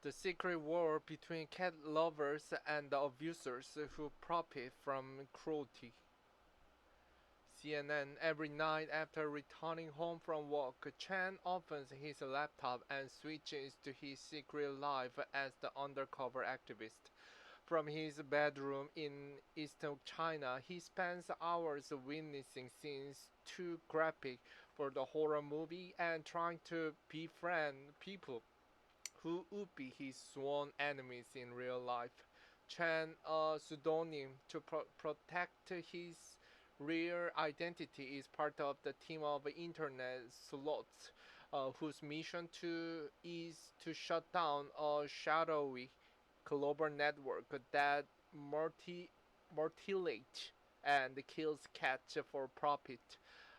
The secret war between cat lovers and the abusers who profit from cruelty. CNN. Every night after returning home from work, Chan opens his laptop and switches to his secret life as the undercover activist. From his bedroom in eastern China, he spends hours witnessing scenes too graphic for the horror movie and trying to befriend people who would be his sworn enemies in real life. Chan, a pseudonym to protect his real identity, is part of the team of internet sleuths whose mission is to shut down a shadowy global network that mutilates and kills cats for profit.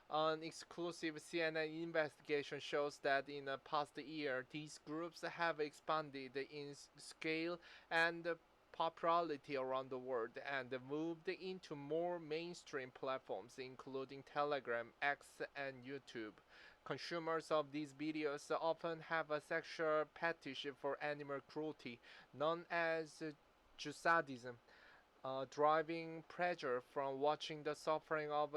An exclusive CNN investigation shows that in the past year, these groups have expanded in scale and popularity around the world and moved into more mainstream platforms, including Telegram, X, and YouTube. Consumers of these videos often have a sexual fetish for animal cruelty, known as sadism, driving pleasure from watching the suffering of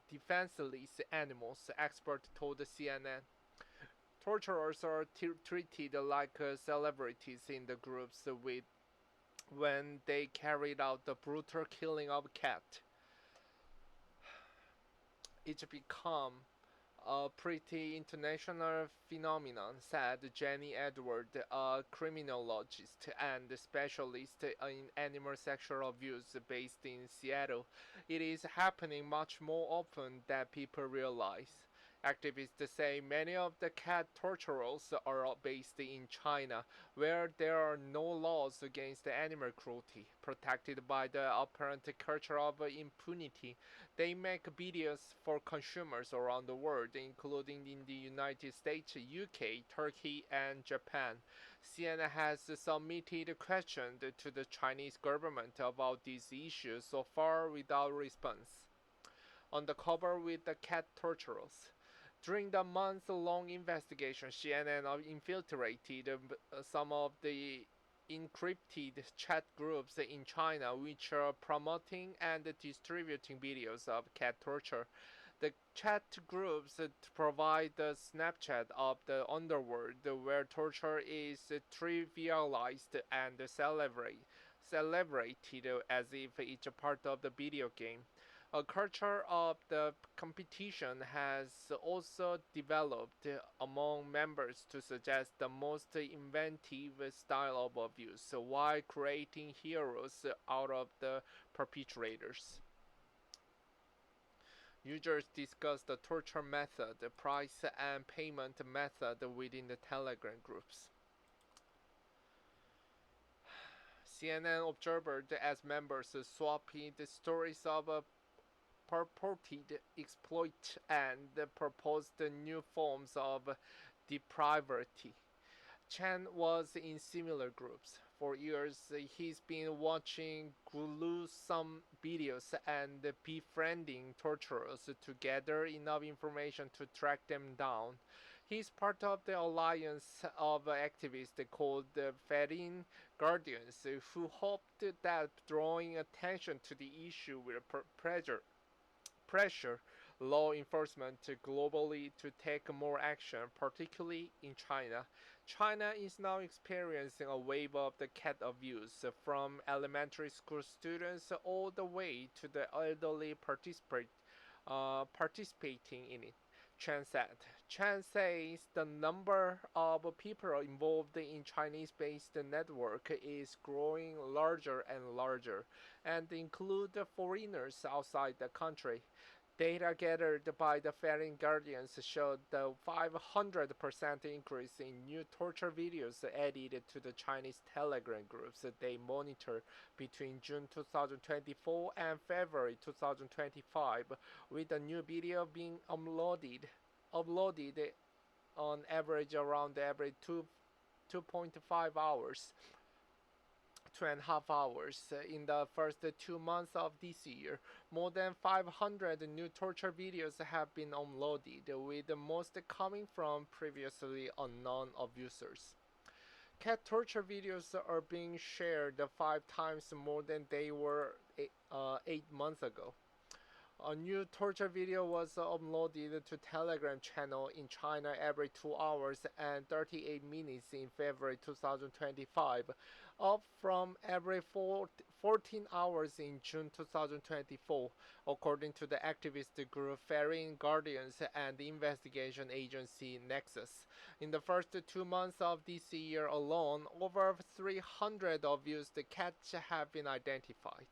defenseless animals, expert told CNN. Torturers are treated like celebrities in the groups when they carried out the brutal killing of cats. It's become a pretty international phenomenon, said Jenny Edward, a criminologist and specialist in animal sexual abuse based in Seattle. It is happening much more often than people realize. Activists say many of the cat torturers are based in China, where there are no laws against animal cruelty. Protected by the apparent culture of impunity, they make videos for consumers around the world, including in the United States, UK, Turkey, and Japan. CNN has submitted questions to the Chinese government about these issues so far without response. On the cover with the cat torturers. During the month-long investigation, CNN infiltrated some of the encrypted chat groups in China which are promoting and distributing videos of cat torture. The chat groups provide the snapshot of the underworld where torture is trivialized and celebrated as if it's a part of the video game. A culture of the competition has also developed among members to suggest the most inventive style of abuse while creating heroes out of the perpetrators. Users discuss the torture method, price, and payment method within the Telegram groups. CNN observed as members swapping the stories of purported exploit and proposed new forms of depravity. Chan was in similar groups. For years, he's been watching gruesome videos and befriending torturers to gather enough information to track them down. He's part of the alliance of activists called the Feline Guardians, who hoped that drawing attention to the issue will pressure law enforcement globally to take more action, particularly in China. China is now experiencing a wave of the cat abuse, from elementary school students all the way to the elderly participating in it. Chan said. Chan says the number of people involved in Chinese-based network is growing larger and larger, and include foreigners outside the country. Data gathered by the Feline Guardians showed the 500% increase in new torture videos added to the Chinese Telegram groups they monitor between June 2024 and February 2025, with a new video being uploaded on average around every 2.5 hours. 2.5 hours. In the first 2 months of this year, more than 500 new torture videos have been uploaded, with most coming from previously unknown abusers. Cat torture videos are being shared 5 times more than they were 8 months ago. A new torture video was uploaded to Telegram channel in China every 2 hours and 38 minutes in February 2025, up from every 14 hours in June 2024, according to the activist group Ferrying Guardians and the investigation agency Nexus. In the first 2 months of this year alone, over 300 abused cats have been identified.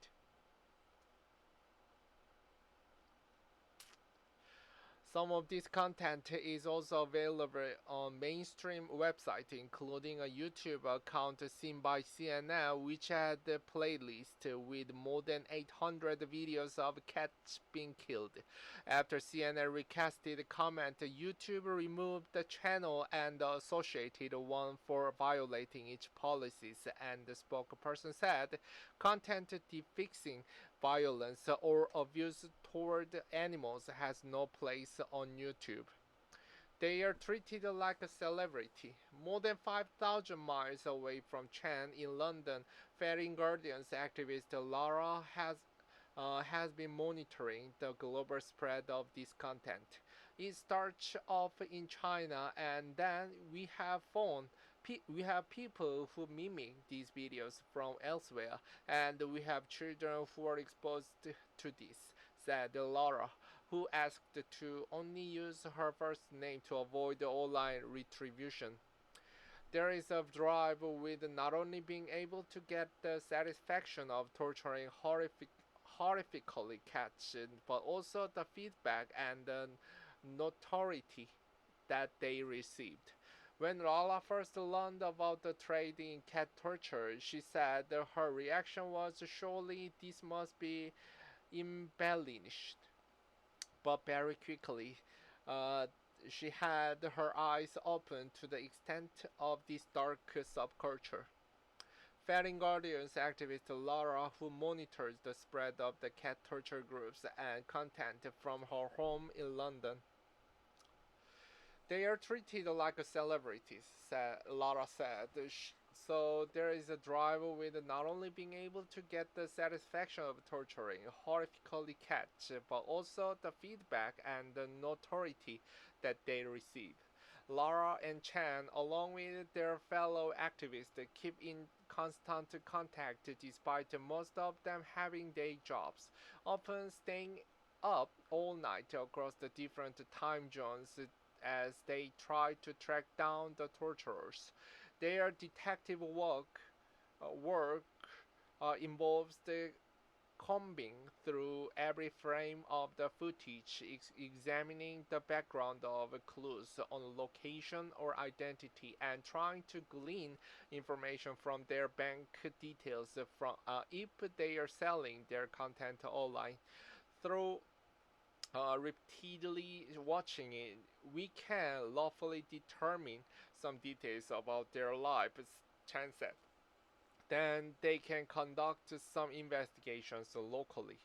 Some of this content is also available on mainstream websites, including a YouTube account seen by CNN, which had a playlist with more than 800 videos of cats being killed. After CNN recasted comment, YouTube removed the channel and the associated one for violating its policies, and the spokesperson said content depicting violence or abuse toward animals has no place on YouTube. They are treated like a celebrity. More than 5,000 miles away from Chen in London, Ferrying Guardians activist Lara has been monitoring the global spread of this content. It starts off in China, and then we have people who mimic these videos from elsewhere, and we have children who are exposed to this, said Laura, who asked to only use her first name to avoid online retribution. There is a drive with not only being able to get the satisfaction of torturing horrifically cats, but also the feedback and the notoriety that they received. When Lala first learned about the trade in cat torture, she said her reaction was, surely this must be embellished. But very quickly, uh, she had her eyes open to the extent of this dark subculture. Ferrying Guardians activist Laura, who monitors the spread of the cat torture groups and content from her home in London. They are treated like celebrities, Laura said. So there is a drive with not only being able to get the satisfaction of torturing horrifically cats, but also the feedback and the notoriety that they receive. Lara and Chan, along with their fellow activists, keep in constant contact despite most of them having day jobs, often staying up all night across the different time zones as they try to track down the torturers. Their detective work involves the combing through every frame of the footage, examining the background of clues on location or identity, and trying to glean information from their bank details from if they are selling their content online. Through repeatedly watching it, we can lawfully determine some details about their lives, Chan said. Then they can conduct some investigations locally.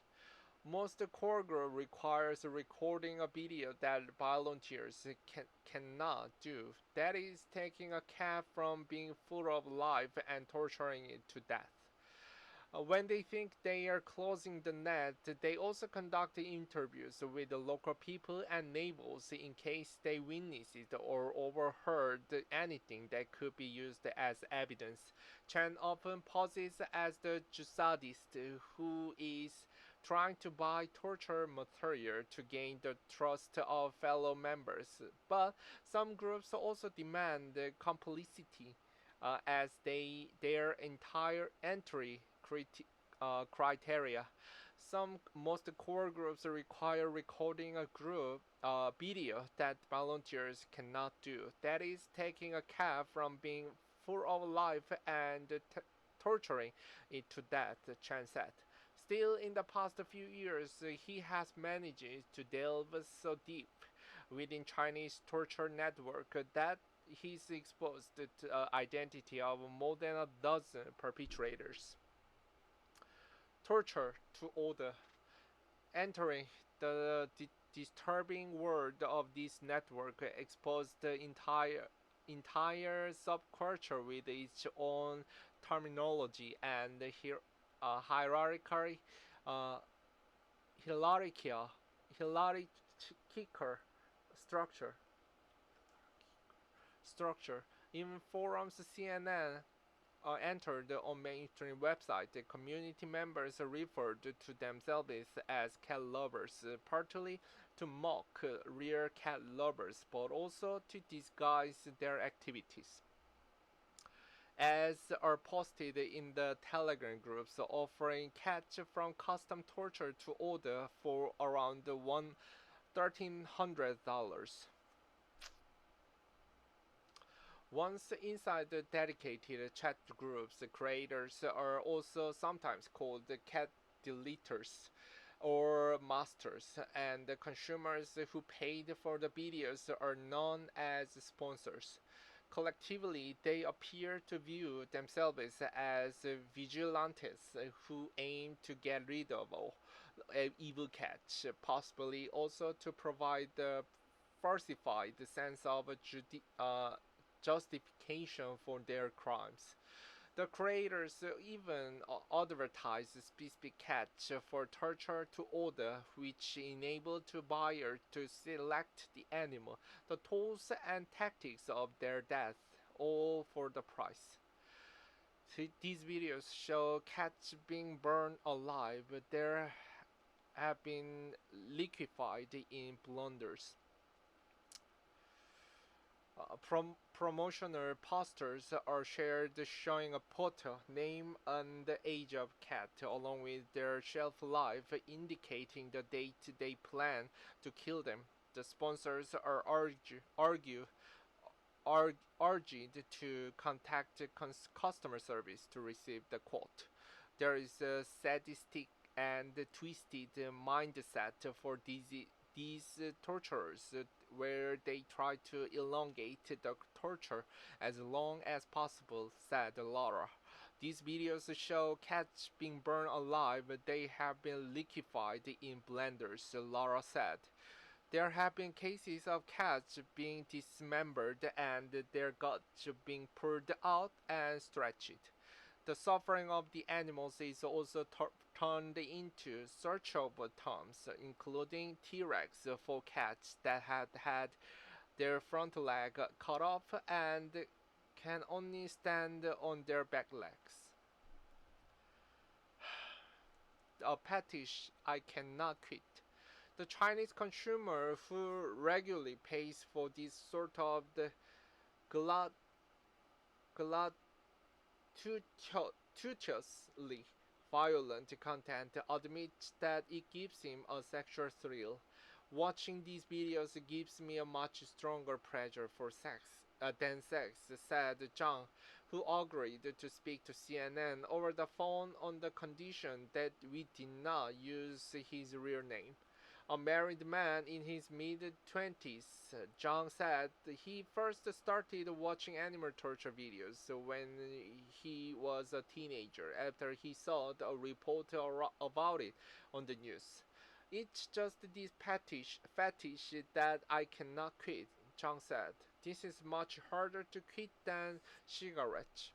Most core group requires recording a video that volunteers cannot do. That is taking a cat from being full of life and torturing it to death. When they think they are closing the net, they also conduct interviews with the local people and neighbors in case they witnessed or overheard anything that could be used as evidence. Chan often poses as the sadist who is trying to buy torture material to gain the trust of fellow members, but some groups also demand complicity as their entire entry criteria. Most core groups require recording a group video that volunteers cannot do. That is taking a cat from being full of life and torturing it to death, Chan said. Still, in the past few years, he has managed to delve so deep within Chinese torture network that he's exposed to identity of more than a dozen perpetrators. Torture to order. Entering the disturbing world of this network exposed the entire entire subculture with its own terminology and hierarchical, uh, hierarchical, hierarchical structure. Structure. Even forums, CNN entered on mainstream website, the community members referred to themselves as cat lovers, partly to mock real cat lovers, but also to disguise their activities. As are posted in the Telegram groups, offering cats from custom torture to order for around $1,300. Once inside the dedicated chat groups, the creators are also sometimes called the cat deleters or masters, and the consumers who paid for the videos are known as sponsors. Collectively, they appear to view themselves as vigilantes who aim to get rid of all evil cats, possibly also to provide the falsified sense of justification for their crimes. The creators even advertise specific cats for torture to order, which enable the buyer to select the animal, the tools and tactics of their death, all for the price. These videos show cats being burned alive. There have been liquefied in blunders. Promotional posters are shared showing a photo, name, and the age of cat, along with their shelf life, indicating the date they plan to kill them. The sponsors are urged to contact customer service to receive the quote. There is a sadistic and twisted mindset for these torturers where they try to elongate the torture as long as possible, said Laura. These videos show cats being burned alive. They have been liquefied in blenders, Laura said. There have been cases of cats being dismembered and their guts being pulled out and stretched. The suffering of the animals is also turned into searchable terms, including T-Rex for cats that had had their front leg cut off and can only stand on their back legs. A fetish I cannot quit. The Chinese consumer who regularly pays for this sort of the gratuitously violent content admits that it gives him a sexual thrill. Watching these videos gives me a much stronger pleasure for sex than sex, said Zhang, who agreed to speak to CNN over the phone on the condition that we did not use his real name. A married man in his mid-20s, Zhang said he first started watching animal torture videos when he was a teenager after he saw a report about it on the news. It's just this fetish that I cannot quit, Zhang said. This is much harder to quit than cigarettes.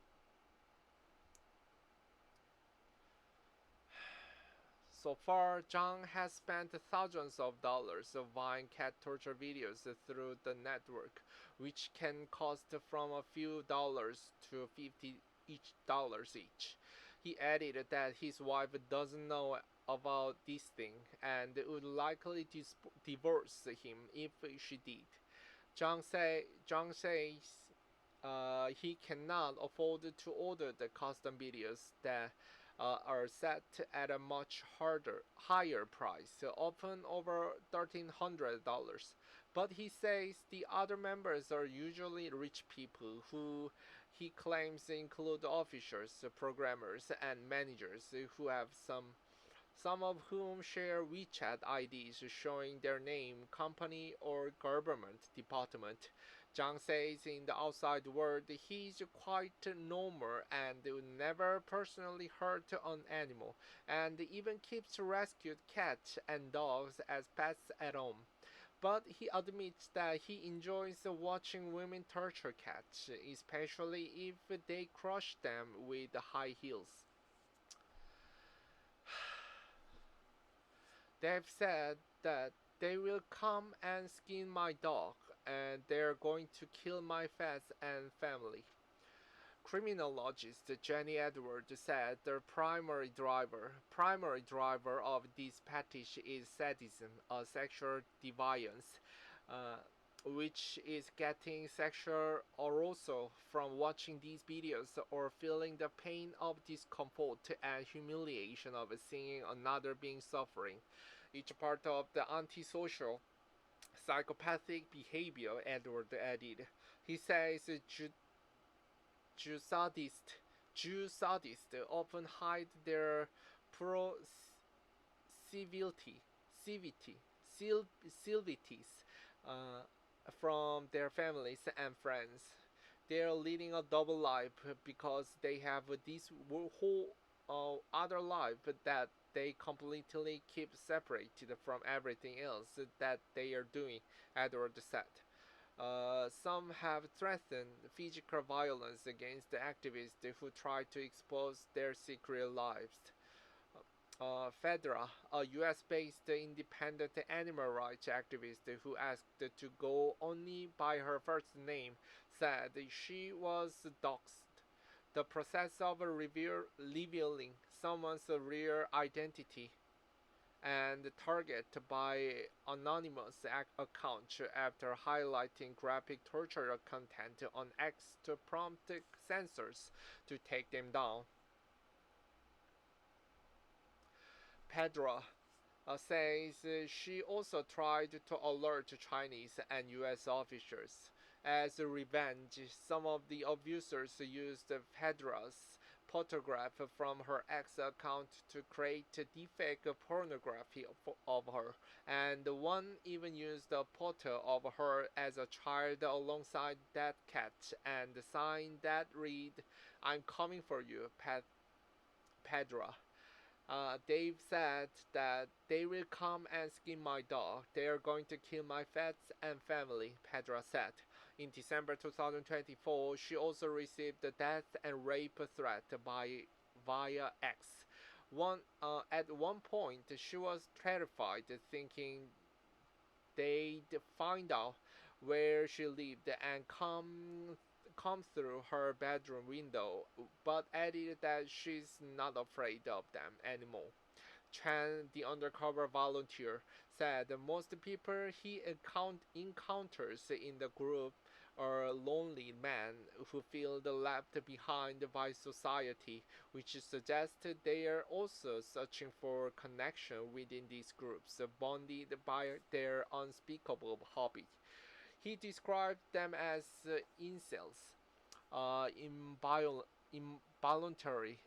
So far, Zhang has spent thousands of dollars buying cat torture videos through the network, which can cost from a few dollars to $50 each. He added that his wife doesn't know about this thing and would likely divorce him if she did. Zhang says he cannot afford to order the custom videos that are set at a much higher price, often over $1,300. But he says the other members are usually rich people who he claims include officers, programmers, and managers who have some of whom share WeChat IDs showing their name, company, or government department. Zhang says in the outside world he's quite normal and would never personally hurt an animal, and even keeps rescued cats and dogs as pets at home. but he admits that he enjoys watching women torture cats, especially if they crush them with high heels. They've said that they will come and skin my dog, and they're going to kill my pets and family. Criminologist Jenny Edwards said the primary driver of this fetish is sadism, a sexual deviance, uh, which is getting sexual arousal from watching these videos or feeling the pain of discomfort and humiliation of seeing another being suffering. Each part of the antisocial psychopathic behavior, Edward added. He says Jew sadists, Jew sadists often hide their pro-civility, civility, civilities uh, from their families and friends. They are leading a double life because they have this whole other life that they completely keep separated from everything else that they are doing, Edward said. Some have threatened physical violence against the activists who try to expose their secret lives. Fedra, a US-based independent animal rights activist who asked to go only by her first name, said she was doxxed. The process of revealing someone's real identity and target by anonymous accounts after highlighting graphic torture content on X to prompt censors to take them down. Pedro says she also tried to alert Chinese and US officials. As a revenge, some of the abusers used Pedra's photograph from her ex account to create deepfake pornography of her, and one even used a photo of her as a child alongside that cat and a sign that read, "I'm coming for you, Pedra." Dave said that they will come and skin my dog. They are going to kill my pets and family, Pedra said. In December 2024, she also received a death and rape threat via X. At one point, she was terrified, thinking they'd find out where she lived and come through her bedroom window, but added that she's not afraid of them anymore. Chan, the undercover volunteer, said most people he encounters in the group are lonely men who feel left behind by society, which suggests they are also searching for connection within these groups, bonded by their unspeakable hobby. He described them as incels, involuntary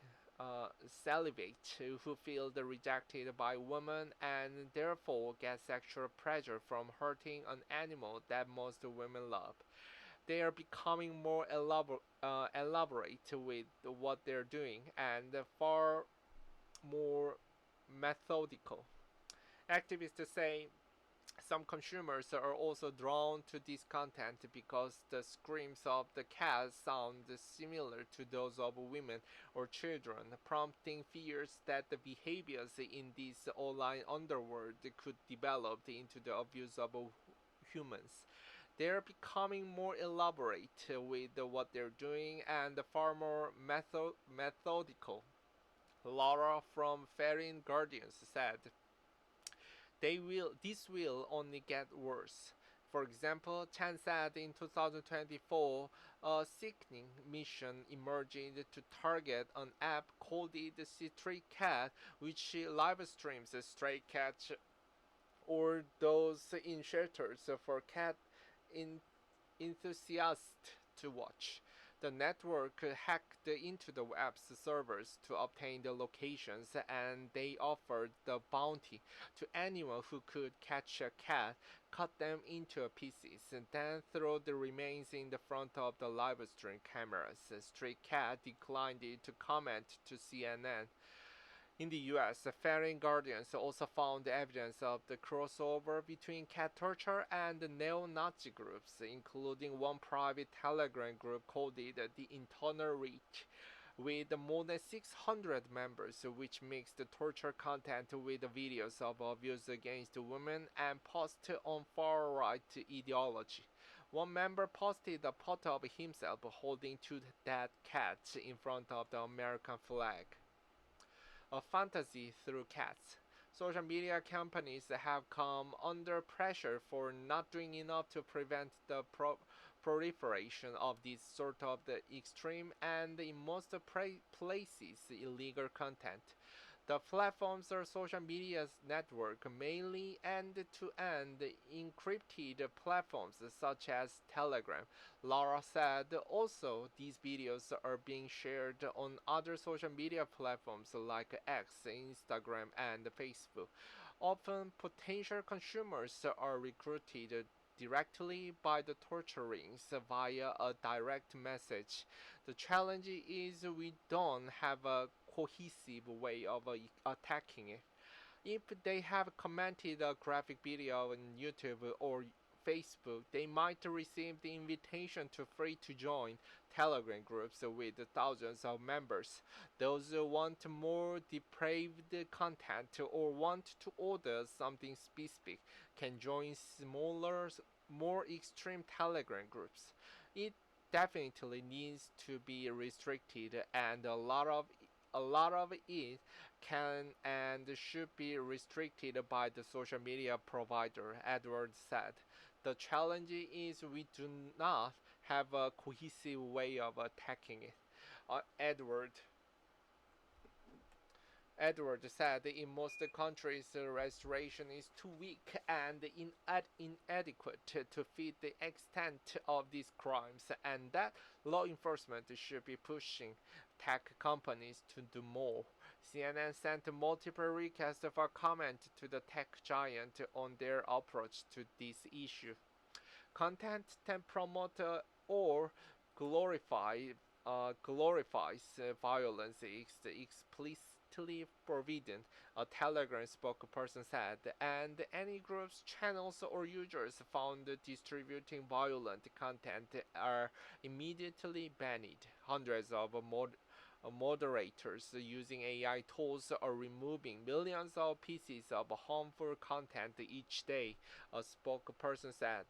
celibate who feel rejected by women and therefore get sexual pleasure from hurting an animal that most women love. They are becoming more elaborate with what they're doing and far more methodical. Activists say some consumers are also drawn to this content because the screams of the cats sound similar to those of women or children, prompting fears that the behaviors in this online underworld could develop into the abuse of humans. They're becoming more elaborate with what they're doing and far more methodical. Laura from Ferrin Guardians said, this will only get worse. For example, Chan said in 2024, a sickening mission emerged to target an app called the Stray Cat, which live streams stray cats or those in shelters for cat enthusiasts to watch. The network hacked into the web's servers to obtain the locations, and they offered the bounty to anyone who could catch a cat, cut them into pieces, and then throw the remains in the front of the live stream cameras. Stray Cat declined to comment to CNN. In the US, Fairing Guardians also found evidence of the crossover between cat torture and neo-Nazi groups, including one private Telegram group called the Internal Reach, with more than 600 members, which mixed torture content with videos of abuse against women and posts on far-right ideology. One member posted a photo of himself holding two dead cats in front of the American flag. A fantasy through cats. Social media companies have come under pressure for not doing enough to prevent the proliferation of this sort of the extreme and in most places illegal content. The platforms or social media network mainly end-to-end encrypted platforms such as Telegram. Laura said also these videos are being shared on other social media platforms like X, Instagram, and Facebook. Often potential consumers are recruited directly by the torturings via a direct message. The challenge is we don't have a cohesive way of attacking it. If they have commented a graphic video on YouTube or Facebook, they might receive the invitation to free to join Telegram groups with thousands of members. Those who want more depraved content or want to order something specific can join smaller, more extreme Telegram groups. It definitely needs to be restricted, and a lot of it can and should be restricted by the social media provider, Edwards said. The challenge is we do not have a cohesive way of attacking it. Edward said in most countries restoration is too weak and inadequate to fit the extent of these crimes, and that law enforcement should be pushing tech companies to do more. CNN sent multiple requests for comment to the tech giant on their approach to this issue. Content that promote or glorify glorifies violence is explicitly forbidden, a Telegram spokesperson said, and any groups, channels, or users found distributing violent content are immediately banned. Hundreds of moderators using AI tools are removing millions of pieces of harmful content each day, a spokesperson said.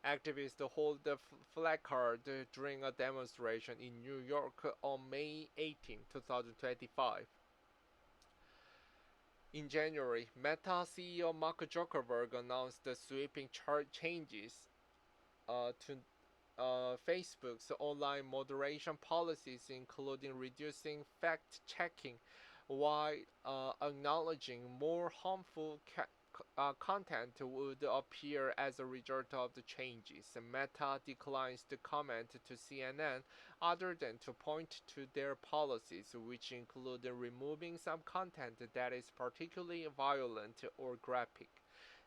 Activists hold the placard during a demonstration in New York on May 18, 2025. In January, Meta CEO Mark Zuckerberg announced the sweeping changes to Facebook's online moderation policies, including reducing fact-checking while acknowledging more harmful content would appear as a result of the changes. Meta declines to comment to CNN other than to point to their policies, which include removing some content that is particularly violent or graphic.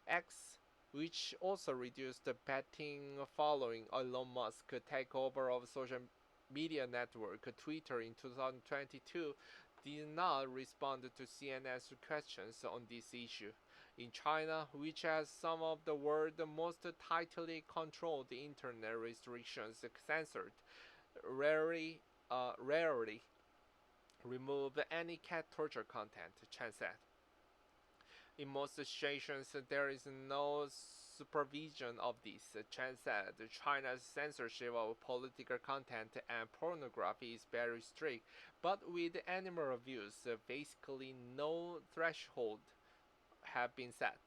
X, which also reduced the betting following Elon Musk takeover of social media network Twitter in 2022, did not respond to CNN's questions on this issue. In China, which has some of the world's most tightly controlled internet restrictions censored, rarely remove any cat torture content, Chen said. In most situations, there is no supervision of this, Chen said. China's censorship of political content and pornography is very strict, but with animal abuse, basically no threshold have been set.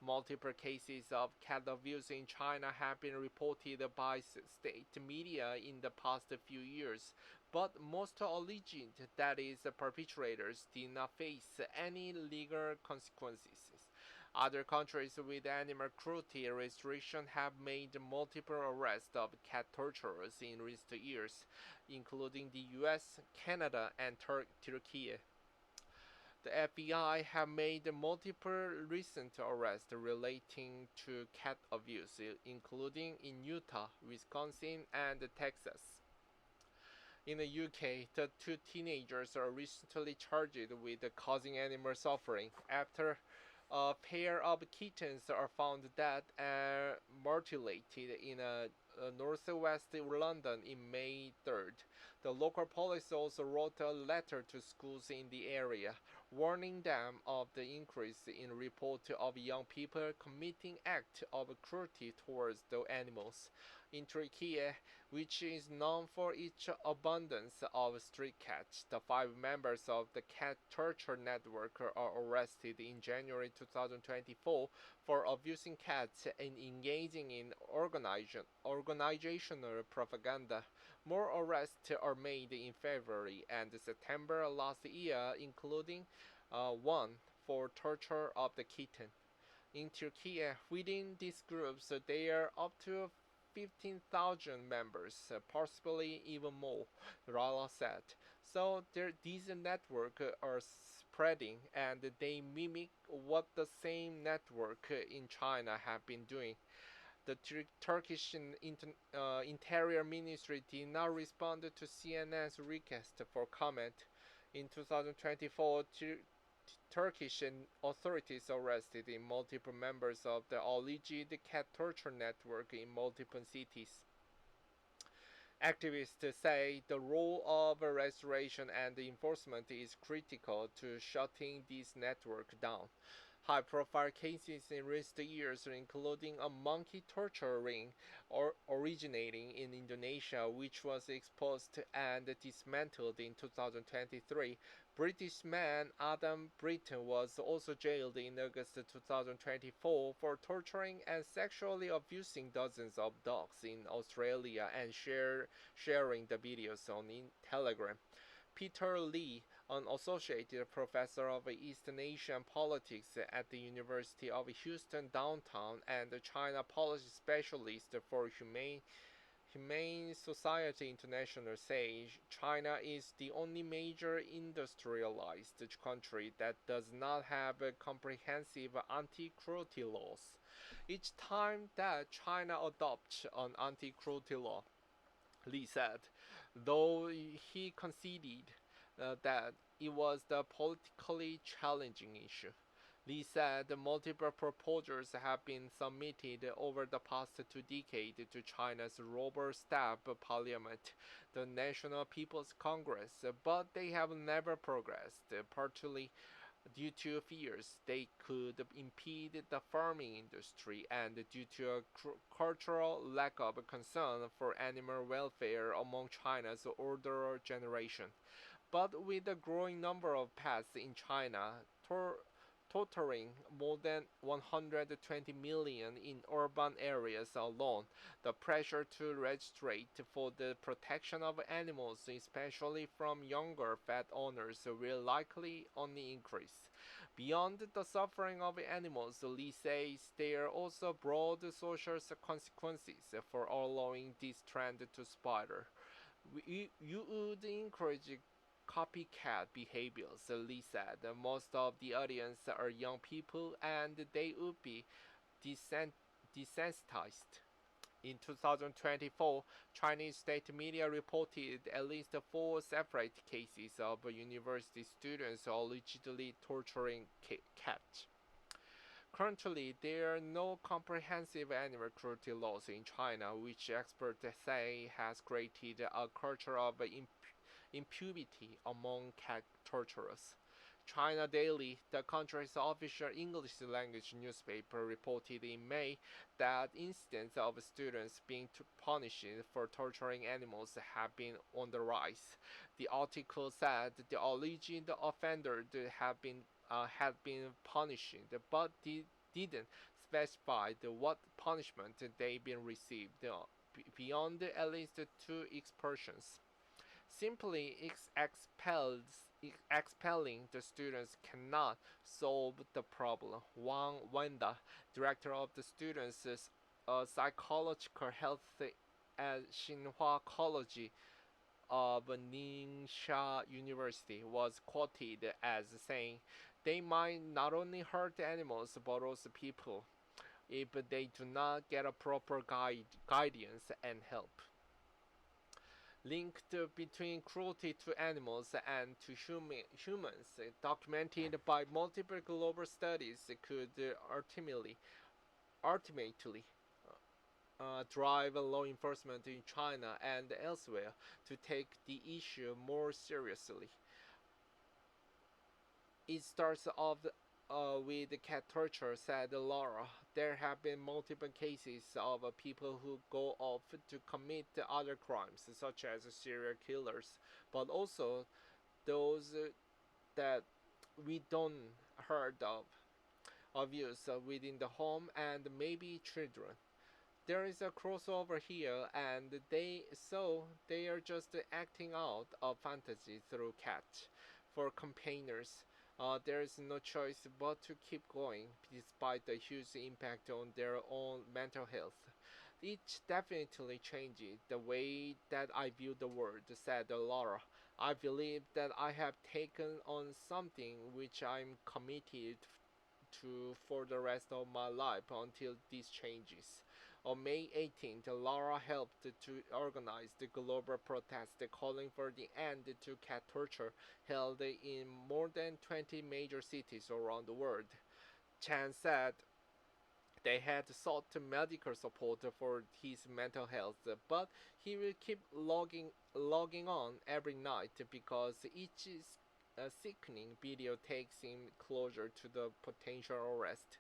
Multiple cases of cat abuse in China have been reported by state media in the past few years, but most alleged that is perpetrators did not face any legal consequences. Other countries with animal cruelty restriction have made multiple arrests of cat torturers in recent years, including the US, Canada, and Turkey. The FBI have made multiple recent arrests relating to cat abuse, including in Utah, Wisconsin, and Texas. In the UK, the two teenagers are recently charged with causing animal suffering after a pair of kittens are found dead and mutilated in northwest London in May 3rd. The local police also wrote a letter to schools in the area, warning them of the increase in reports of young people committing acts of cruelty towards the animals. In Turkey, which is known for its abundance of street cats. The five members of the cat torture network are arrested in January 2024 for abusing cats and engaging in organizational propaganda. More arrests are made in February and September last year, including one for torture of the kitten. In Turkey, within these groups, there are up to 15,000 members, possibly even more, Rala said. So these networks are spreading and they mimic what the same network in China have been doing. The Turkish Interior Ministry did not respond to CNN's request for comment. In 2024, Turkish authorities arrested multiple members of the alleged cat torture network in multiple cities. Activists say the role of restoration and enforcement is critical to shutting this network down. High-profile cases in recent years, including a monkey torture ring originating in Indonesia, which was exposed and dismantled in 2023. British man Adam Britton was also jailed in August 2024 for torturing and sexually abusing dozens of dogs in Australia and sharing the videos on Telegram. Peter Lee, an associate professor of East Asian politics at the University of Houston downtown and a China policy specialist for Humane Society International, says China is the only major industrialized country that does not have comprehensive anti-cruelty laws. Each time that China adopts an anti-cruelty law, Lee said, though he conceded that it was the politically challenging issue. Lee said multiple proposals have been submitted over the past 2 decades to China's rubber-stamp parliament, the National People's Congress, but they have never progressed, partly due to fears they could impede the farming industry and due to a cultural lack of concern for animal welfare among China's older generation. But with the growing number of pets in China, totaling more than 120 million in urban areas alone, the pressure to legislate for the protection of animals, especially from younger pet owners, will likely only increase. Beyond the suffering of animals, Lee says there are also broad social consequences for allowing this trend to spiral. You would encourage copycat behaviors, Lee said. Most of the audience are young people and they would be desensitized. In 2024, Chinese state media reported at least four separate cases of university students allegedly torturing cats. Currently, there are no comprehensive animal cruelty laws in China, which experts say has created a culture of impunity among cat torturers. China Daily, the country's official English language newspaper, reported in May that incidents of students being punished for torturing animals have been on the rise. The article said the alleged offenders had been punished, but didn't specify what punishment they've been received beyond at least two expulsions. Simply expelling the students cannot solve the problem. Wang Wenda, director of the students' psychological health at Xinhua College of Ningxia University, was quoted as saying, "They might not only hurt animals but also people if they do not get a proper guidance and help." linked between cruelty to animals and to humans, documented by multiple global studies, could ultimately drive law enforcement in China and elsewhere to take the issue more seriously. It starts off with cat torture, said Laura. There have been multiple cases of people who go off to commit other crimes, such as serial killers, but also those that we don't heard of abuse within the home and maybe children. There is a crossover here, and they are just acting out a fantasy through cat for campaigners. There is no choice but to keep going, despite the huge impact on their own mental health. It definitely changes the way that I view the world, said Laura. I believe that I have taken on something which I'm committed to for the rest of my life until this changes. On May 18th, Laura helped to organize the global protest calling for the end to cat torture held in more than 20 major cities around the world. Chan said they had sought medical support for his mental health, but he will keep logging on every night because each sickening video takes him closer to the potential arrest.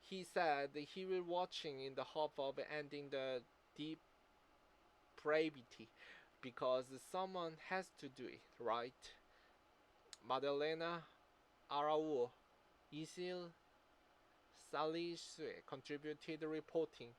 He said he will watching in the hope of ending the depravity because someone has to do it, right? Madalena Arau, Isil Salih contributed reporting.